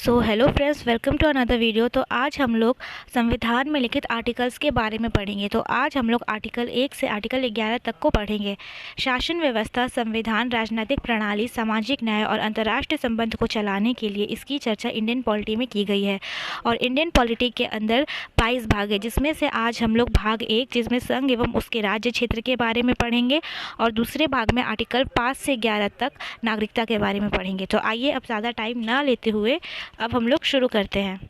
So hello friends, welcome to another video. तो आज हम लोग संविधान में लिखित आर्टिकल्स के बारे में पढ़ेंगे। तो आज हम लोग आर्टिकल 1 से आर्टिकल 11 तक को पढ़ेंगे। शासन व्यवस्था, संविधान, राजनीतिक प्रणाली, सामाजिक न्याय और अंतर्राष्ट्रीय संबंध को चलाने के लिए इसकी चर्चा इंडियन पॉलिटी में की गई है। और इंडियन पॉलिटी के अंदर 22 भाग है, जिसमें से आज हम लोग भाग 1 जिसमें संघ एवं उसके राज्य क्षेत्र के बारे में पढ़ेंगे, और दूसरे भाग में आर्टिकल 5 से 11 तक नागरिकता के बारे में पढ़ेंगे। तो आइए अब ज़्यादा टाइम ना लेते हुए अब हम लोग शुरू करते हैं।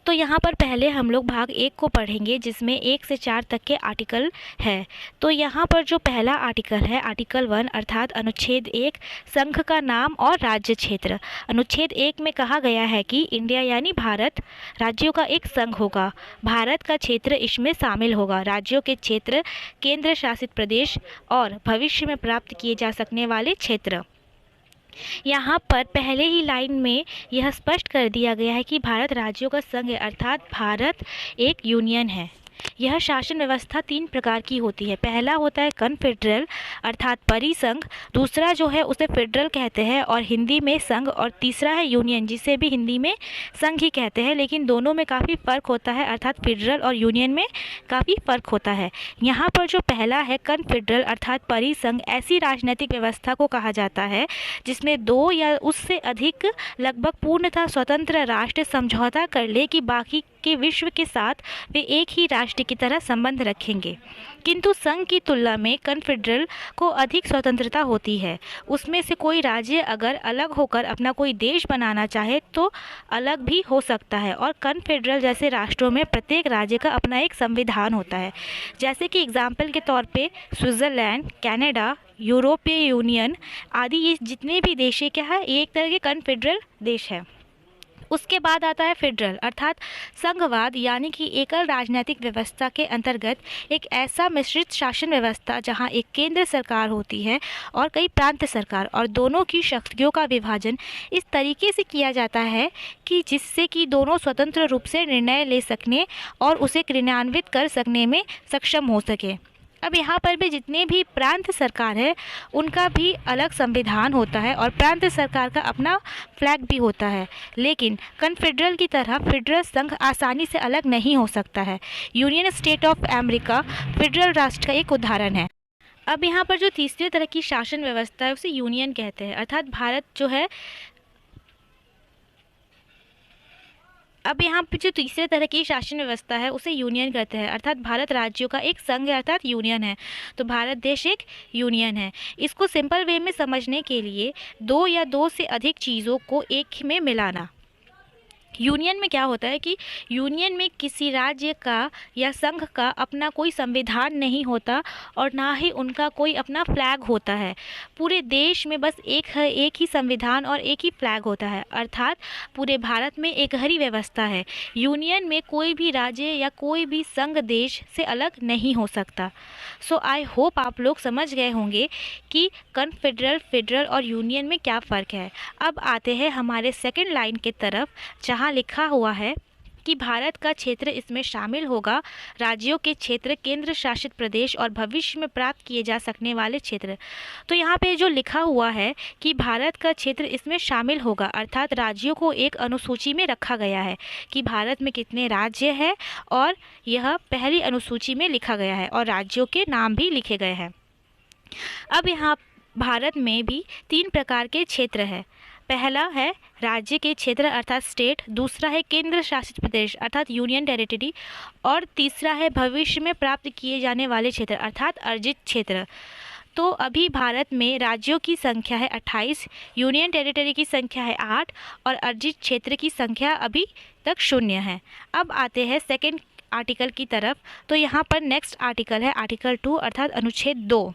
तो यहाँ पर पहले हम लोग भाग 1 को पढ़ेंगे, जिसमें 1 से 4 तक के आर्टिकल है। तो यहाँ पर जो पहला आर्टिकल है, आर्टिकल 1 अर्थात अनुच्छेद 1, संघ का नाम और राज्य क्षेत्र। अनुच्छेद 1 में कहा गया है कि इंडिया यानी भारत राज्यों का एक संघ होगा। भारत का क्षेत्र इसमें शामिल होगा। राज्यों के क्षेत्र, केंद्र शासित प्रदेश और भविष्य में प्राप्त किए जा सकने वाले क्षेत्र। यहाँ पर पहले ही लाइन में यह स्पष्ट कर दिया गया है कि भारत राज्यों का संघ है, अर्थात भारत एक यूनियन है। यह शासन व्यवस्था 3 प्रकार की होती है। पहला होता है कन्फेडरल अर्थात परिसंघ, दूसरा जो है उसे फेडरल कहते हैं और हिंदी में संघ, और तीसरा है यूनियन, जिसे भी हिंदी में संघ ही कहते हैं, लेकिन दोनों में काफ़ी फ़र्क होता है, अर्थात फेडरल और यूनियन में काफ़ी फ़र्क होता है। यहाँ पर जो पहला है कन्फेडरल अर्थात परिसंघ, ऐसी राजनीतिक व्यवस्था को कहा जाता है जिसमें 2 या उससे अधिक लगभग पूर्णतः स्वतंत्र राष्ट्र समझौता कर ले कि बाकी के विश्व के साथ वे एक ही राष्ट्र की तरह संबंध रखेंगे। किंतु संघ की तुलना में कन्फेडरल को अधिक स्वतंत्रता होती है। उसमें से कोई राज्य अगर अलग होकर अपना कोई देश बनाना चाहे तो अलग भी हो सकता है, और कन्फेडरल जैसे राष्ट्रों में प्रत्येक राज्य का अपना एक संविधान होता है। जैसे कि एग्जाम्पल के तौर पे स्विट्ज़रलैंड, कनाडा, यूरोपीय यूनियन आदि, ये जितने भी देश है क्या है, ये एक तरह के कन्फेडरल देश है। उसके बाद आता है फेडरल अर्थात संघवाद, यानी कि एकल राजनीतिक व्यवस्था के अंतर्गत एक ऐसा मिश्रित शासन व्यवस्था जहां एक केंद्र सरकार होती है और कई प्रांत सरकार, और दोनों की शक्तियों का विभाजन इस तरीके से किया जाता है कि जिससे कि दोनों स्वतंत्र रूप से निर्णय ले सकने और उसे क्रियान्वित कर सकने में सक्षम हो सके। अब यहाँ पर भी जितने भी प्रांत सरकार है उनका भी अलग संविधान होता है और प्रांत सरकार का अपना फ्लैग भी होता है, लेकिन कन्फेडरल की तरह फेडरल संघ आसानी से अलग नहीं हो सकता है। Union state of America federal राष्ट्र का एक उदाहरण है। अब यहाँ पर जो तीसरे तरह की शासन व्यवस्था है उसे यूनियन कहते हैं, अर्थात भारत जो है, अब यहाँ पे जो तीसरे तरह की शासन व्यवस्था है उसे यूनियन कहते हैं, अर्थात भारत राज्यों का एक संघ है, अर्थात यूनियन है। तो भारत देश एक यूनियन है। इसको सिंपल वे में समझने के लिए 2 या 2 से अधिक चीज़ों को एक में मिलाना। यूनियन में क्या होता है कि यूनियन में किसी राज्य का या संघ का अपना कोई संविधान नहीं होता और ना ही उनका कोई अपना फ्लैग होता है। पूरे देश में बस एक ही संविधान और एक ही फ्लैग होता है, अर्थात पूरे भारत में एक ही व्यवस्था है। यूनियन में कोई भी राज्य या कोई भी संघ देश से अलग नहीं हो सकता। सो आई होप आप लोग समझ गए होंगे कि कन्फेडरल, फेडरल और यूनियन में क्या फ़र्क है। अब आते हैं हमारे सेकेंड लाइन की तरफ, जहाँ लिखा हुआ है कि भारत का क्षेत्र इसमें शामिल होगा। राज्यों के क्षेत्र, केंद्र शासित प्रदेश और भविष्य में प्राप्त किए जा सकने वाले क्षेत्र। तो यहाँ पे जो लिखा हुआ है कि भारत का क्षेत्र इसमें शामिल होगा, अर्थात राज्यों को एक अनुसूची में रखा गया है कि भारत में कितने राज्य हैं, और यह पहली अनुसूची में लिखा गया है और राज्यों के नाम भी लिखे गए हैं। अब यहाँ भारत में भी 3 प्रकार के क्षेत्र हैं। पहला है राज्य के क्षेत्र अर्थात स्टेट, दूसरा है केंद्र शासित प्रदेश अर्थात यूनियन टेरिटरी, और तीसरा है भविष्य में प्राप्त किए जाने वाले क्षेत्र अर्थात अर्जित क्षेत्र। तो अभी भारत में राज्यों की संख्या है 28, यूनियन टेरिटरी की संख्या है 8 और अर्जित क्षेत्र की संख्या अभी तक 0 है। अब आते हैं सेकेंड आर्टिकल की तरफ। तो यहाँ पर नेक्स्ट आर्टिकल है आर्टिकल 2 अर्थात अनुच्छेद 2।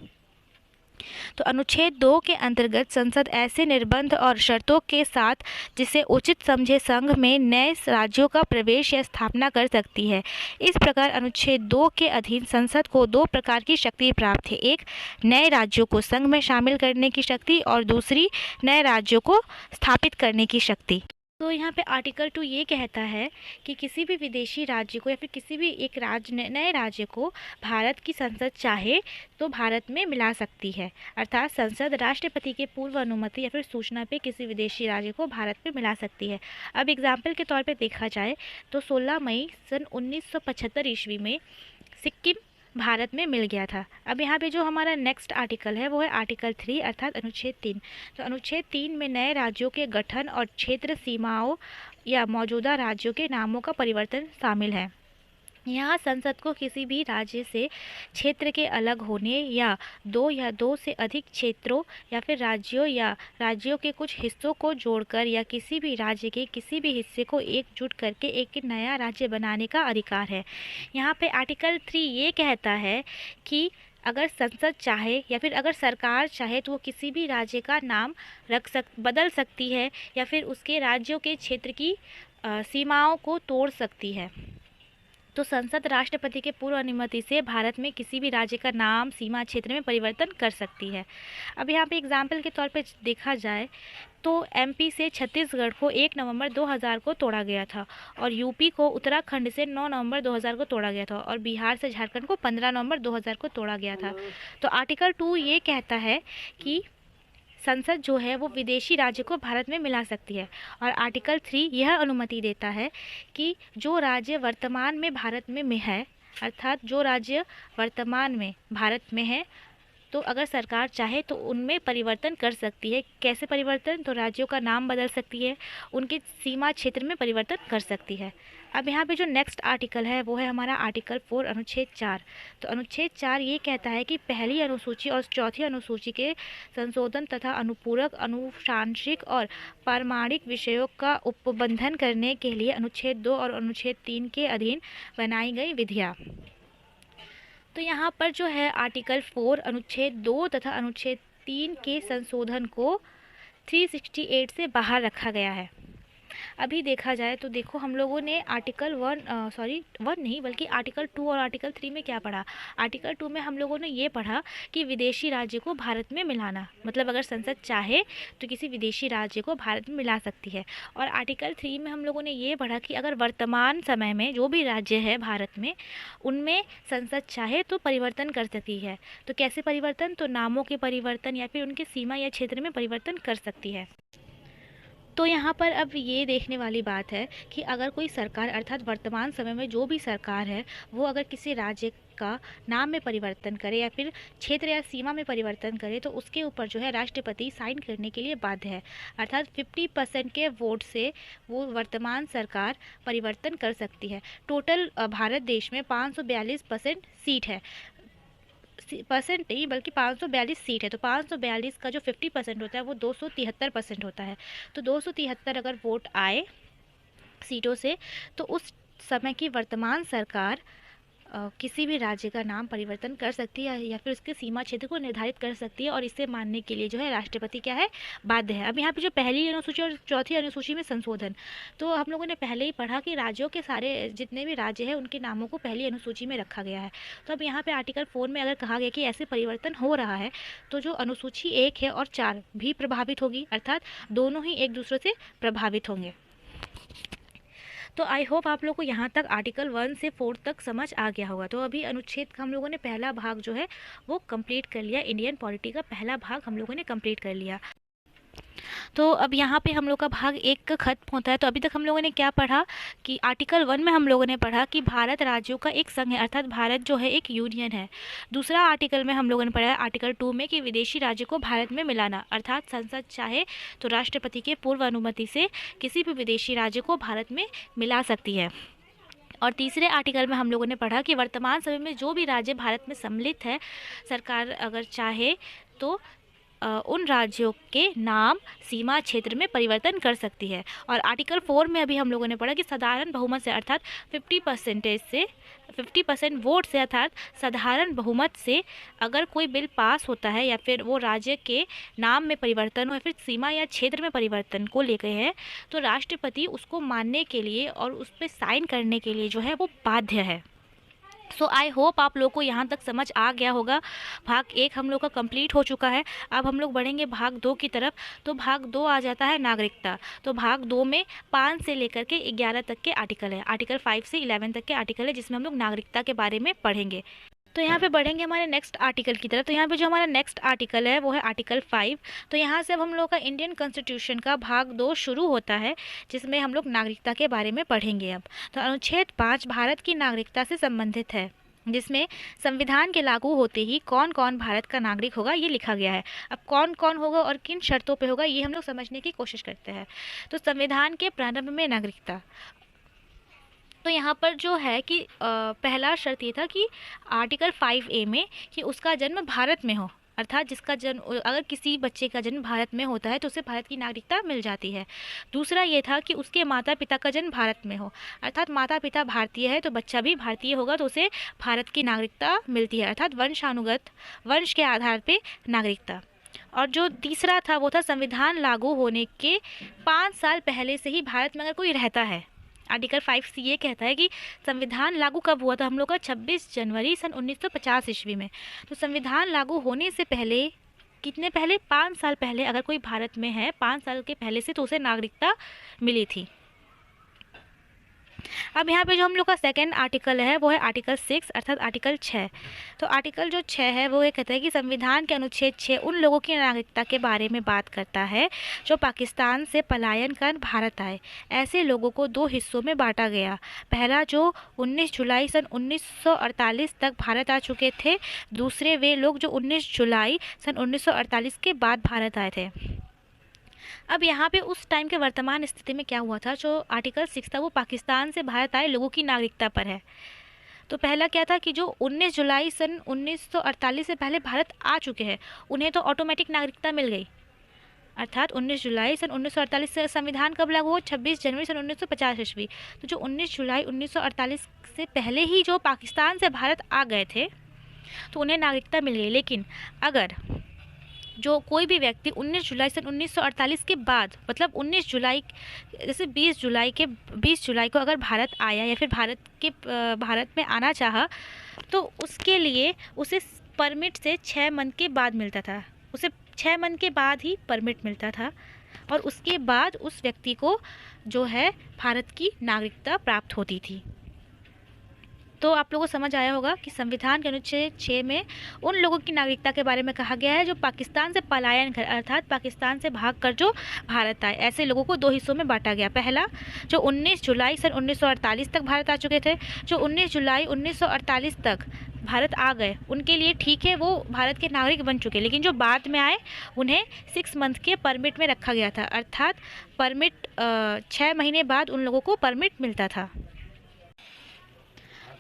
तो अनुच्छेद 2 के अंतर्गत संसद ऐसे निर्बंध और शर्तों के साथ जिसे उचित समझे संघ में नए राज्यों का प्रवेश या स्थापना कर सकती है। इस प्रकार अनुच्छेद 2 के अधीन संसद को 2 प्रकार की शक्ति प्राप्त है, एक नए राज्यों को संघ में शामिल करने की शक्ति और दूसरी नए राज्यों को स्थापित करने की शक्ति। तो यहाँ पे आर्टिकल 2 ये कहता है कि किसी भी विदेशी राज्य को या फिर किसी भी एक राज्य नए राज्य को भारत की संसद चाहे तो भारत में मिला सकती है। अर्थात संसद राष्ट्रपति के पूर्व अनुमति या फिर सूचना पे किसी विदेशी राज्य को भारत में मिला सकती है। अब एग्जाम्पल के तौर पे देखा जाए तो 16 मई सन 1975 ईस्वी में सिक्किम भारत में मिल गया था। अब यहाँ पे जो हमारा नेक्स्ट आर्टिकल है वो है आर्टिकल 3 अर्थात अनुच्छेद 3। तो अनुच्छेद 3 में नए राज्यों के गठन और क्षेत्र सीमाओं या मौजूदा राज्यों के नामों का परिवर्तन शामिल है। यहाँ संसद को किसी भी राज्य से क्षेत्र के अलग होने या दो से अधिक क्षेत्रों या फिर राज्यों या राज्यों के कुछ हिस्सों को जोड़कर या किसी भी राज्य के किसी भी हिस्से को एकजुट करके एक नया राज्य बनाने का अधिकार है। यहाँ पे आर्टिकल 3 ये कहता है कि अगर संसद चाहे या फिर अगर सरकार चाहे तो वो किसी भी राज्य का नाम बदल सकती है या फिर उसके राज्यों के क्षेत्र की सीमाओं को तोड़ सकती है। तो संसद राष्ट्रपति के पूर्व अनुमति से भारत में किसी भी राज्य का नाम सीमा क्षेत्र में परिवर्तन कर सकती है। अब यहाँ पे एग्जाम्पल के तौर पे देखा जाए तो एमपी से छत्तीसगढ़ को 1 नवंबर 2000 को तोड़ा गया था और यूपी को उत्तराखंड से 9 नवंबर 2000 को तोड़ा गया था और बिहार से झारखंड को 15 नवंबर 2000 को तोड़ा गया था। तो आर्टिकल 2 ये कहता है कि संसद जो है वो विदेशी राज्य को भारत में मिला सकती है और आर्टिकल 3 यह अनुमति देता है कि जो राज्य वर्तमान में भारत में है, अर्थात जो राज्य वर्तमान में भारत में है, तो अगर सरकार चाहे तो उनमें परिवर्तन कर सकती है। कैसे परिवर्तन? तो राज्यों का नाम बदल सकती है, उनके सीमा क्षेत्र में परिवर्तन कर सकती है। अब यहाँ पे जो नेक्स्ट आर्टिकल है वो है हमारा आर्टिकल 4 अनुच्छेद 4। तो अनुच्छेद 4 ये कहता है कि पहली अनुसूची और चौथी अनुसूची के संशोधन तथा अनुपूरक अनुशांशिक और प्रामाणिक विषयों का उपबंधन करने के लिए अनुच्छेद 2 और अनुच्छेद 3 के अधीन बनाई गई विधियाँ। तो यहाँ पर जो है आर्टिकल 4 अनुच्छेद 2 तथा अनुच्छेद 3 के संशोधन को 368 से बाहर रखा गया है। अभी देखा जाए तो देखो हम लोगों ने आर्टिकल 1 नहीं बल्कि आर्टिकल 2 और आर्टिकल 3 में क्या पढ़ा। आर्टिकल 2 में हम लोगों ने ये पढ़ा कि विदेशी राज्य को भारत में मिलाना, मतलब अगर संसद चाहे तो किसी विदेशी राज्य को भारत में मिला सकती है। और आर्टिकल 3 में हम लोगों ने ये पढ़ा कि अगर वर्तमान समय में जो भी राज्य है भारत में उनमें संसद चाहे तो परिवर्तन कर सकती है। तो कैसे परिवर्तन? तो नामों के परिवर्तन या फिर उनके सीमा या क्षेत्र में परिवर्तन कर सकती है। तो यहाँ पर अब ये देखने वाली बात है कि अगर कोई सरकार अर्थात वर्तमान समय में जो भी सरकार है वो अगर किसी राज्य का नाम में परिवर्तन करे या फिर क्षेत्र या सीमा में परिवर्तन करे तो उसके ऊपर जो है राष्ट्रपति साइन करने के लिए बाध्य है। अर्थात 50% के वोट से वो वर्तमान सरकार परिवर्तन कर सकती है। टोटल भारत देश में 542% सीट है, परसेंट नहीं बल्कि 542 सीट है। तो 542 का जो 50% होता है वो 273% होता है। तो 273 अगर वोट आए सीटों से तो उस समय की वर्तमान सरकार किसी भी राज्य का नाम परिवर्तन कर सकती है या फिर उसके सीमा क्षेत्र को निर्धारित कर सकती है और इसे मानने के लिए जो है राष्ट्रपति क्या है, बाध्य है। अब यहाँ पे जो पहली अनुसूची और चौथी अनुसूची में संशोधन, तो हम लोगों ने पहले ही पढ़ा कि राज्यों के सारे जितने भी राज्य हैं उनके नामों को पहली अनुसूची में रखा गया है। तो अब यहाँ पे आर्टिकल 4 में अगर कहा गया कि ऐसे परिवर्तन हो रहा है तो जो अनुसूची 1 है और 4 भी प्रभावित होगी, अर्थात दोनों ही एक दूसरे से प्रभावित होंगे। तो आई होप आप लोग को यहाँ तक आर्टिकल 1 से 4 तक समझ आ गया होगा। तो अभी अनुच्छेद का हम लोगों ने पहला भाग जो है वो कंप्लीट कर लिया, इंडियन पॉलिटी का पहला भाग हम लोगों ने कंप्लीट कर लिया। तो अब यहाँ पे हम लोग का भाग 1 का खत्म होता है। तो अभी तक हम लोगों ने क्या पढ़ा कि आर्टिकल 1 में हम लोगों ने पढ़ा कि भारत राज्यों का एक संघ है, अर्थात भारत जो है एक यूनियन है। दूसरा आर्टिकल में हम लोगों ने पढ़ा है आर्टिकल 2 में कि विदेशी राज्य को भारत में मिलाना, अर्थात संसद चाहे तो राष्ट्रपति के पूर्व अनुमति से किसी भी विदेशी राज्य को भारत में मिला सकती है। और तीसरे आर्टिकल में हम लोगों ने पढ़ा कि वर्तमान समय में जो भी राज्य भारत में सम्मिलित है, सरकार अगर चाहे तो उन राज्यों के नाम सीमा क्षेत्र में परिवर्तन कर सकती है। और आर्टिकल 4 में अभी हम लोगों ने पढ़ा कि साधारण बहुमत से अर्थात 50% वोट से अर्थात साधारण बहुमत से अगर कोई बिल पास होता है या फिर वो राज्य के नाम में परिवर्तन हो या फिर सीमा या क्षेत्र में परिवर्तन को लेकर है तो राष्ट्रपति उसको मानने के लिए और उस पर साइन करने के लिए जो है वो बाध्य है। सो आई होप आप लोग को यहाँ तक समझ आ गया होगा। भाग 1 हम लोग का कंप्लीट हो चुका है। अब हम लोग बढ़ेंगे भाग 2 की तरफ। तो भाग 2 आ जाता है नागरिकता। तो भाग 2 में 5 से लेकर के 11 तक के आर्टिकल है। आर्टिकल 5 से 11 तक के आर्टिकल है जिसमें हम लोग नागरिकता के बारे में पढ़ेंगे। तो यहाँ पे बढ़ेंगे हमारे नेक्स्ट आर्टिकल की तरफ। तो यहाँ पे जो हमारा नेक्स्ट आर्टिकल है वो है आर्टिकल 5। तो यहाँ से अब हम लोग का इंडियन कॉन्स्टिट्यूशन का भाग 2 शुरू होता है जिसमें हम लोग नागरिकता के बारे में पढ़ेंगे। अब तो अनुच्छेद 5 भारत की नागरिकता से संबंधित है, जिसमें संविधान के लागू होते ही कौन कौन भारत का नागरिक होगा ये लिखा गया है। अब कौन कौन होगा और किन शर्तों पे होगा ये हम लोग समझने की कोशिश करते हैं। तो संविधान के प्रारंभ में नागरिकता। तो यहाँ पर जो है कि पहला शर्त ये था कि आर्टिकल 5A में कि उसका जन्म भारत में हो, अर्थात जिसका जन्म, अगर किसी बच्चे का जन्म भारत में होता है तो उसे भारत की नागरिकता मिल जाती है। दूसरा ये था कि उसके माता पिता का जन्म भारत में हो, अर्थात माता पिता भारतीय है तो बच्चा भी भारतीय होगा तो उसे भारत की नागरिकता मिलती है, अर्थात वंशानुगत वंश के आधार पर नागरिकता। और जो तीसरा था वो था संविधान लागू होने के 5 साल पहले से ही भारत में अगर कोई रहता है। आर्टिकल 5 ये कहता है कि संविधान लागू कब हुआ था हम लोग का 26 जनवरी सन 1950 ईस्वी में। तो संविधान लागू होने से पहले, कितने पहले, 5 साल पहले अगर कोई भारत में है 5 साल के पहले से तो उसे नागरिकता मिली थी। अब यहाँ पे जो हम लोग का सेकंड आर्टिकल है वो है आर्टिकल 6 अर्थात आर्टिकल 6। तो आर्टिकल जो 6 है वो ये कहता है कि संविधान के अनुच्छेद 6 उन लोगों की नागरिकता के बारे में बात करता है जो पाकिस्तान से पलायन कर भारत आए। ऐसे लोगों को 2 हिस्सों में बांटा गया। पहला जो 19 जुलाई सन 1948 तक भारत आ चुके थे, दूसरे वे लोग जो 19 जुलाई सन 1948 के बाद भारत आए थे। अब यहाँ पे उस टाइम के वर्तमान स्थिति में क्या हुआ था, जो आर्टिकल 6 था वो पाकिस्तान से भारत आए लोगों की नागरिकता पर है। तो पहला क्या था कि जो 19 जुलाई सन 1948 से पहले भारत आ चुके हैं उन्हें तो ऑटोमेटिक नागरिकता मिल गई, अर्थात 19 जुलाई सन 1948 से संविधान कब लागू हुआ, 26 जनवरी सन 1950 ईस्वी। तो जो 19 जुलाई 1948 से पहले ही जो पाकिस्तान से भारत आ गए थे तो उन्हें नागरिकता मिल गई। लेकिन अगर जो कोई भी व्यक्ति 19 जुलाई सन 1948 के बाद, मतलब 19 जुलाई जैसे 20 जुलाई को अगर भारत आया या फिर भारत में आना चाहा तो उसके लिए उसे परमिट से 6 मंथ के बाद मिलता था, उसे 6 मंथ के बाद ही परमिट मिलता था और उसके बाद उस व्यक्ति को जो है भारत की नागरिकता प्राप्त होती थी। तो आप लोगों को समझ आया होगा कि संविधान के अनुच्छेद 6 में उन लोगों की नागरिकता के बारे में कहा गया है जो पाकिस्तान से पलायन कर, अर्थात पाकिस्तान से भागकर जो भारत आए। ऐसे लोगों को 2 हिस्सों में बांटा गया। पहला जो 19 जुलाई सन 1948 तक भारत आ चुके थे, जो 19 जुलाई 1948 तक भारत आ गए उनके लिए ठीक है, वो भारत के नागरिक बन चुके। लेकिन जो बाद में आए उन्हें 6 मंथ के परमिट में रखा गया था, अर्थात परमिट 6 महीने बाद उन लोगों को परमिट मिलता था।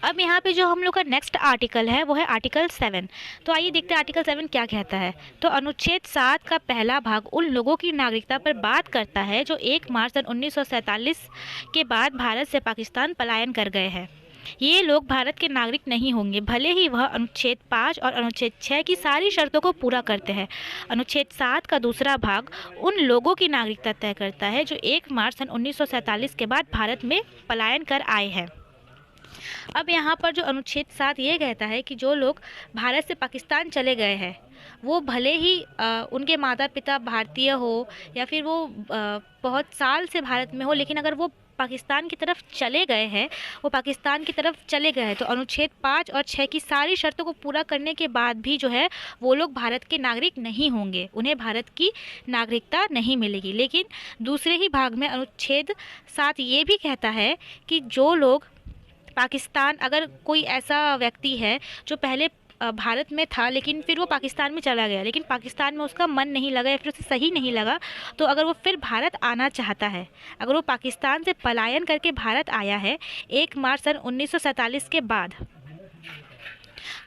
अब यहाँ पे जो हम लोग का नेक्स्ट आर्टिकल है वो है आर्टिकल 7। तो आइए देखते हैं आर्टिकल 7 क्या कहता है। तो अनुच्छेद 7 का पहला भाग उन लोगों की नागरिकता पर बात करता है जो 1 मार्च सन 1947 के बाद भारत से पाकिस्तान पलायन कर गए हैं। ये लोग भारत के नागरिक नहीं होंगे भले ही वह अनुच्छेद 5 और अनुच्छेद 6 की सारी शर्तों को पूरा करते हैं। अनुच्छेद 7 का दूसरा भाग उन लोगों की नागरिकता तय करता है जो 1 मार्च सन 1947 के बाद भारत में पलायन कर आए हैं। अब यहाँ पर जो अनुच्छेद 7 ये कहता है कि जो लोग भारत से पाकिस्तान चले गए हैं वो भले ही उनके माता पिता भारतीय हो या फिर वो बहुत साल से भारत में हो, लेकिन अगर वो पाकिस्तान की तरफ चले गए हैं, वो पाकिस्तान की तरफ चले गए हैं तो अनुच्छेद 5 और 6 की सारी शर्तों को पूरा करने के बाद भी जो है वो लोग भारत के नागरिक नहीं होंगे, उन्हें भारत की नागरिकता नहीं मिलेगी। लेकिन दूसरे ही भाग में अनुच्छेद 7 ये भी कहता है कि जो लोग पाकिस्तान, अगर कोई ऐसा व्यक्ति है जो पहले भारत में था लेकिन फिर वो पाकिस्तान में चला गया, लेकिन पाकिस्तान में उसका मन नहीं लगा या फिर उसे सही नहीं लगा, तो अगर वो फिर भारत आना चाहता है, अगर वो पाकिस्तान से पलायन करके भारत आया है 1 मार्च सन 1947 के बाद,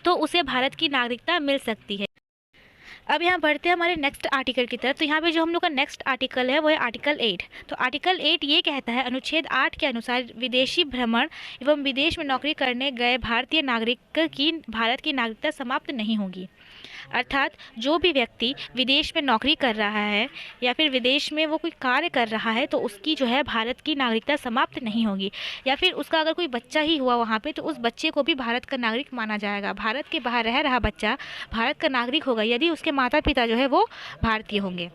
तो उसे भारत की नागरिकता मिल सकती है। अब यहाँ बढ़ते हैं हमारे नेक्स्ट आर्टिकल की तरफ। तो यहाँ पे जो हम लोग का नेक्स्ट आर्टिकल है वो है आर्टिकल 8। तो आर्टिकल 8 ये कहता है अनुच्छेद 8 के अनुसार विदेशी भ्रमण एवं विदेश में नौकरी करने गए भारतीय नागरिक की भारत की नागरिकता समाप्त नहीं होगी। अर्थात जो भी व्यक्ति विदेश में नौकरी कर रहा है या फिर विदेश में वो कोई कार्य कर रहा है तो उसकी जो है भारत की नागरिकता समाप्त नहीं होगी, या फिर उसका अगर कोई बच्चा ही हुआ वहाँ पे तो उस बच्चे को भी भारत का नागरिक माना जाएगा। भारत के बाहर रह रहा बच्चा भारत का नागरिक होगा यदि उसके माता पिता जो है वो भारतीय होंगे।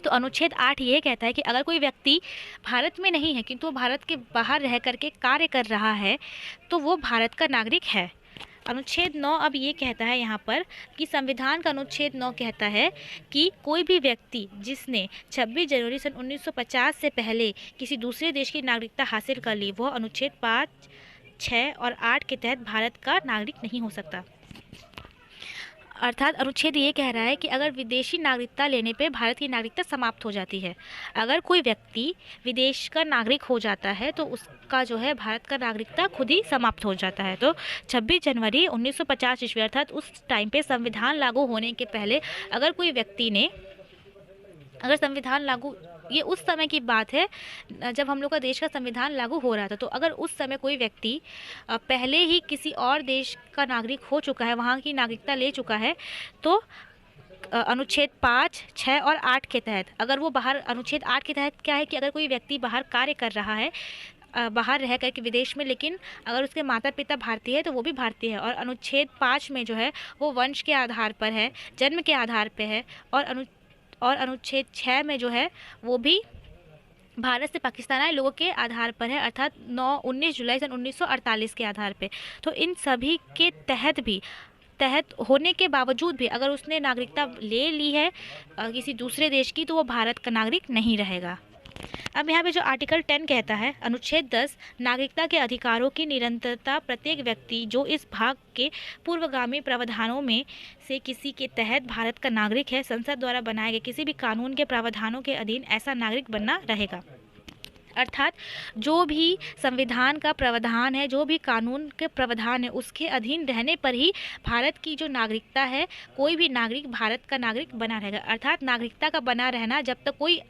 तो अनुच्छेद 8 ये कहता है कि अगर कोई व्यक्ति भारत में नहीं है किंतु वो भारत के बाहर रह करके कार्य कर रहा है तो वो भारत का नागरिक है। अनुच्छेद 9 अब ये कहता है यहाँ पर कि संविधान का अनुच्छेद 9 कहता है कि कोई भी व्यक्ति जिसने 26 जनवरी सन 1950 से पहले किसी दूसरे देश की नागरिकता हासिल कर ली वह अनुच्छेद 5, 6 और 8 के तहत भारत का नागरिक नहीं हो सकता। अर्थात अनुच्छेद ये कह रहा है कि अगर विदेशी नागरिकता लेने पे भारत की नागरिकता समाप्त हो जाती है। अगर कोई व्यक्ति विदेश का नागरिक हो जाता है तो उसका जो है भारत का नागरिकता खुद ही समाप्त हो जाता है। तो 26 जनवरी 1950 ईस्वी अर्थात उस टाइम पे संविधान लागू होने के पहले अगर कोई व्यक्ति ने अगर संविधान लागू, ये उस समय की बात है जब हम लोग का देश का संविधान लागू हो रहा था, तो अगर उस समय कोई व्यक्ति पहले ही किसी और देश का नागरिक हो चुका है, वहाँ की नागरिकता ले चुका है, तो अनुच्छेद 5, 6 और 8 के तहत अगर वो बाहर, अनुच्छेद 8 के तहत क्या है कि अगर कोई व्यक्ति बाहर कार्य कर रहा है बाहर रह कर के विदेश में, लेकिन अगर उसके माता पिता भारतीय है तो वो भी भारतीय है। और अनुच्छेद 5 में जो है वो वंश के आधार पर है, जन्म के आधार पर है। और अनुच्छेद 6 में जो है वो भी भारत से पाकिस्तान आए लोगों के आधार पर है, अर्थात 19 जुलाई सन 1948 के आधार पे। तो इन सभी के तहत होने के बावजूद भी अगर उसने नागरिकता ले ली है किसी दूसरे देश की तो वो भारत का नागरिक नहीं रहेगा। अब यहाँ पे जो आर्टिकल 10 कहता है, अनुच्छेद 10 नागरिकता के अधिकारों की निरंतरता प्रत्येक व्यक्ति जो इस भाग के पूर्वगामी प्रावधानों में से किसी के तहत भारत का नागरिक है, संसद द्वारा बनाए गए किसी भी कानून के प्रावधानों के अधीन ऐसा नागरिक बनना रहेगा। अर्थात जो भी संविधान का प्रावधान है, जो भी कानून के प्रावधान है, उसके अधीन रहने पर ही भारत की जो नागरिकता है, कोई भी नागरिक भारत का नागरिक बना रहेगा। अर्थात नागरिकता का बना रहना जब तक कोई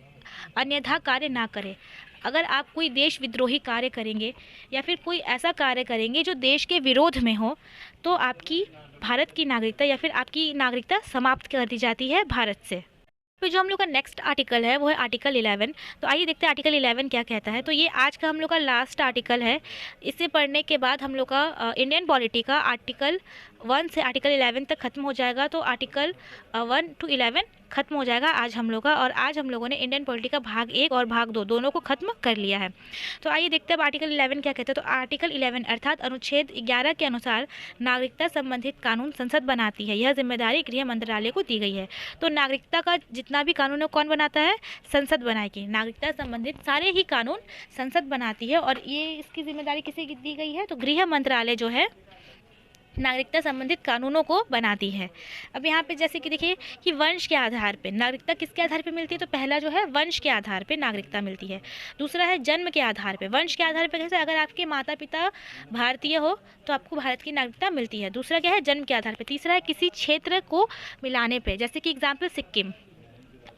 अन्यथा कार्य ना करे। अगर आप कोई देश विद्रोही कार्य करेंगे या फिर कोई ऐसा कार्य करेंगे जो देश के विरोध में हो तो आपकी भारत की नागरिकता या फिर आपकी नागरिकता समाप्त कर दी जाती है भारत से। फिर जो हम लोग का नेक्स्ट आर्टिकल है वो है आर्टिकल 11। तो आइए देखते हैं आर्टिकल 11 क्या कहता है। तो ये आज का हम लोग का लास्ट आर्टिकल है। इसे पढ़ने के बाद हम लोग का इंडियन पॉलिटी का आर्टिकल 1 से आर्टिकल 11 तक खत्म हो जाएगा। तो आर्टिकल 1 to 11 खत्म हो जाएगा आज हम लोग का। और आज हम लोगों ने इंडियन पॉलिटी का भाग 1 और भाग 2 दोनों को खत्म कर लिया है। तो आइए देखते हैं अब आर्टिकल 11 क्या कहते हैं। तो आर्टिकल 11 अर्थात अनुच्छेद 11 के अनुसार नागरिकता संबंधित कानून संसद बनाती है। यह जिम्मेदारी गृह मंत्रालय को दी गई है। तो नागरिकता का जितना भी कानून है कौन बनाता है? संसद बनाएगी। नागरिकता संबंधित सारे ही कानून संसद बनाती है और ये इसकी जिम्मेदारी किसे दी गई है? तो गृह मंत्रालय जो है नागरिकता संबंधित कानूनों को बनाती है। अब यहाँ पे जैसे कि देखिए कि वंश के आधार पे नागरिकता किसके आधार पे मिलती है? तो पहला जो है वंश के आधार पे नागरिकता मिलती है। दूसरा है जन्म के आधार पे। वंश के आधार पे कैसे? अगर आपके माता पिता भारतीय हो तो आपको भारत की नागरिकता मिलती है। दूसरा क्या है? जन्म के आधार पे। तीसरा है किसी क्षेत्र को मिलाने पे, जैसे कि एग्जाम्पल सिक्किम।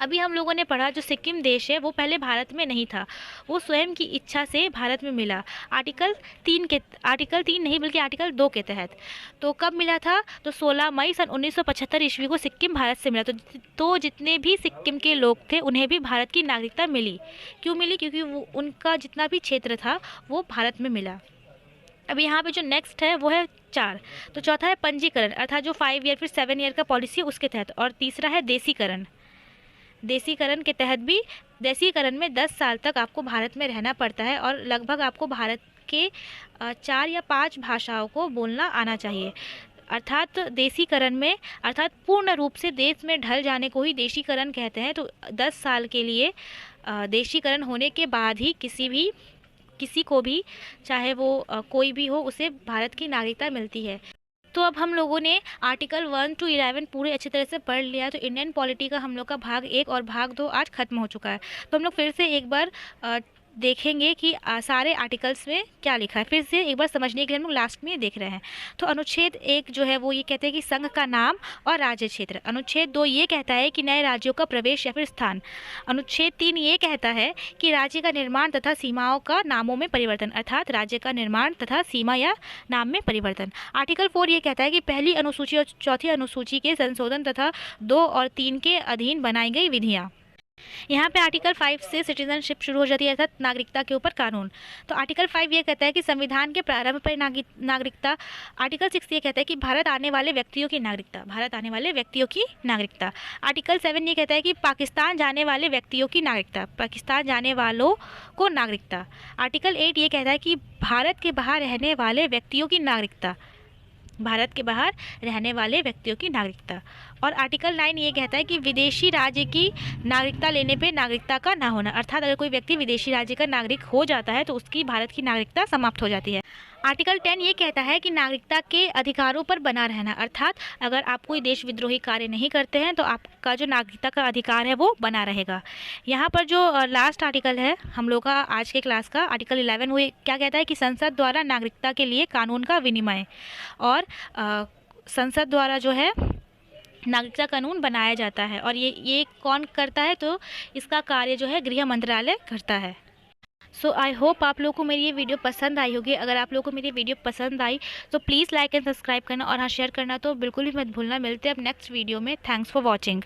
अभी हम लोगों ने पढ़ा जो सिक्किम देश है वो पहले भारत में नहीं था, वो स्वयं की इच्छा से भारत में मिला आर्टिकल 3 नहीं बल्कि आर्टिकल 2 के तहत। तो कब मिला था? तो 16 मई सन 1975 ईस्वी को सिक्किम भारत से मिला। तो जितने भी सिक्किम के लोग थे उन्हें भी भारत की नागरिकता मिली। क्यों मिली? क्योंकि वो उनका जितना भी क्षेत्र था वो भारत में मिला। अब यहाँ पे जो नेक्स्ट है वो है 4। तो चौथा है पंजीकरण अर्थात जो 5 ईयर फिर 7 ईयर का पॉलिसी है उसके तहत। और तीसरा है देसीकरण। देसीकरण के तहत भी, देसीकरण में 10 साल तक आपको भारत में रहना पड़ता है और लगभग आपको भारत के 4 या 5 भाषाओं को बोलना आना चाहिए। अर्थात देसीकरण में अर्थात पूर्ण रूप से देश में ढल जाने को ही देशीकरण कहते हैं। तो 10 साल के लिए देशीकरण होने के बाद ही किसी को भी चाहे वो कोई भी हो उसे भारत की नागरिकता मिलती है। तो अब हम लोगों ने आर्टिकल 1 to 11 पूरे अच्छी तरह से पढ़ लिया। तो इंडियन पॉलिटी का हम लोग का भाग 1 और भाग 2 आज खत्म हो चुका है। तो हम लोग फिर से एक बार देखेंगे कि सारे आर्टिकल्स में क्या लिखा है। फिर से एक बार समझने के लिए हम लोग लास्ट में देख रहे हैं। तो अनुच्छेद 1 जो है वो ये कहते हैं कि संघ का नाम और राज्य क्षेत्र। अनुच्छेद 2 ये कहता है कि नए राज्यों का प्रवेश या फिर स्थान। अनुच्छेद 3 ये कहता है कि राज्य का निर्माण तथा सीमाओं का नामों में परिवर्तन, अर्थात राज्य का निर्माण तथा सीमा या नाम में परिवर्तन। आर्टिकल 4 ये कहता है कि पहली अनुसूची और चौथी अनुसूची के संशोधन तथा 2 और 3 के अधीन बनाई गई विधियाँ। यहाँ पे आर्टिकल 5 से सिटीजनशिप शुरू हो जाती है, अर्थात नागरिकता के ऊपर कानून। तो आर्टिकल 5 ये कहता है कि संविधान के प्रारंभ पर नागरिकता। आर्टिकल 6 ये कहता है कि भारत आने वाले व्यक्तियों की नागरिकता, भारत आने वाले व्यक्तियों की नागरिकता। आर्टिकल 7 ये कहता है कि पाकिस्तान जाने वाले व्यक्तियों की नागरिकता, पाकिस्तान जाने वालों को नागरिकता। आर्टिकल 8 ये कहता है कि भारत के बाहर रहने वाले व्यक्तियों की नागरिकता, भारत के बाहर रहने वाले व्यक्तियों की नागरिकता। और आर्टिकल 9 ये कहता है कि विदेशी राज्य की नागरिकता लेने पे नागरिकता का ना होना, अर्थात अगर कोई व्यक्ति विदेशी राज्य का नागरिक हो जाता है तो उसकी भारत की नागरिकता समाप्त हो जाती है। आर्टिकल 10 ये कहता है कि नागरिकता के अधिकारों पर बना रहना, अर्थात अगर आप कोई देश विद्रोही कार्य नहीं करते हैं तो आपका जो नागरिकता का अधिकार है वो बना रहेगा। यहाँ पर जो लास्ट आर्टिकल है हम लोग का आज के क्लास का, आर्टिकल 11, वो क्या कहता है कि संसद द्वारा नागरिकता के लिए कानून का विनिमय, और संसद द्वारा जो है नागरिकता कानून बनाया जाता है। और ये कौन करता है, तो इसका कार्य जो है गृह मंत्रालय करता है। सो आई होप आप लोगों को मेरी ये वीडियो पसंद आई होगी। अगर आप लोगों को मेरी वीडियो पसंद आई तो प्लीज़ लाइक एंड सब्सक्राइब करना, और हाँ शेयर करना तो बिल्कुल भी मत भूलना। मिलते हैं अब नेक्स्ट वीडियो में। Thanks for watching.